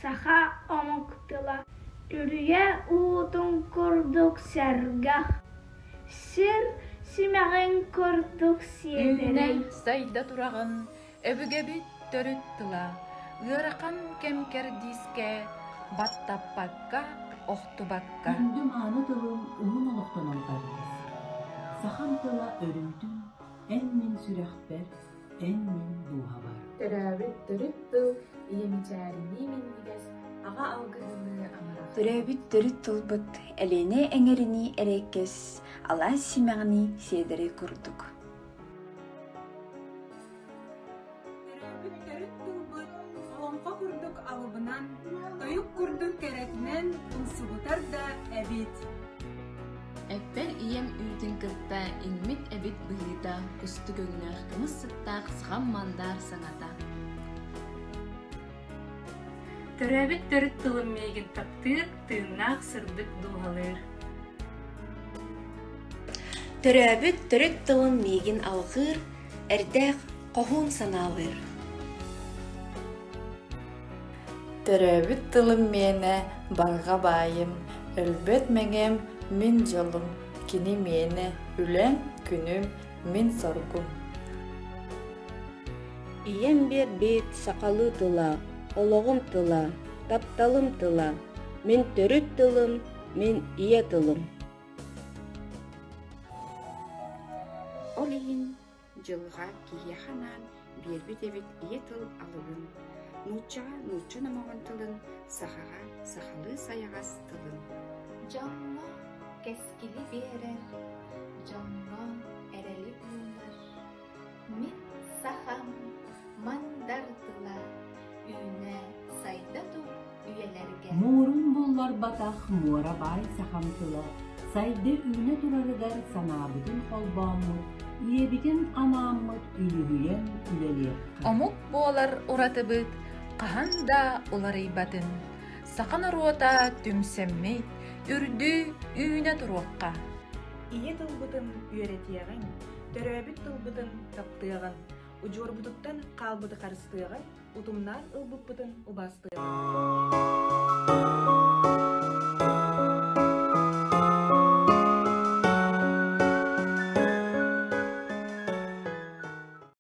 Saha omuktula ürüye uudun kurduk sergah. Sir simeğin kurduk siedere. Үйне сайда тураган өбүгебит төрүттыла. Ыарақан кемкер диске баттаппакка охтубакка. Үндüm anı tılım uğun oluqtanan qarıyız. Saxam tıla örüntün en min sürəxber, en min duha var. Төрәбит төрүт тыл иемичәрини миннигес ага алгыһыны амарах. Төрәбит төрүт тылбыт әлене эңерини эреккес ала симәгни седери курдук. Төрәбит төрүт тылбыт олонқа курдук алыбынан тойук курдук керетинен унсугутар да әбит. Эппер ием үйдүн кырта инмит эбит быйыта кусту гөңнөр кымыс сыттаак сыгам мандар саңата. Төрәбит төрүт тылым мегин таптык тыыннаак сырдык дугалыр. Төрәбит төрүт тылын мегин алгыр, эрдәк кохун саналыр. Төрөбүт тылым мене барга байым, өлбөт меңем мин жолум, кини мене үлен күнүм мин соргум. Ием бер бет сакалы тыла, ологум тыла, тапталым тыла, мен төрүт тылым, мен ие тылым. Олейин жылга кияханан бербит эбит ие тыл алыбын. Нучага нучу намаган тылын, сахага сахалы саягас тылын. Жанга кескили берер, жанга эрели булар. Мин сахам мандартыла, үйне сайда туп үйелерге. Muğrun bullar bataq muğra bay saxam tıla. Sayda üne turarıgar sanabıdın kolbamut. Üyebitin anamut ülühüyen üleliyer. Омук буолар уратыбыт, кахан да уларыйбатын. Сақан оруота түмсеммейт, үрдү үйүнө туруакка. Ие тылбытын үйретиягын, төрөбүт тылбытын таптыягын, учуорбутуттан калбыты карыстыягын, утумнан ылбыппытын убастыягын.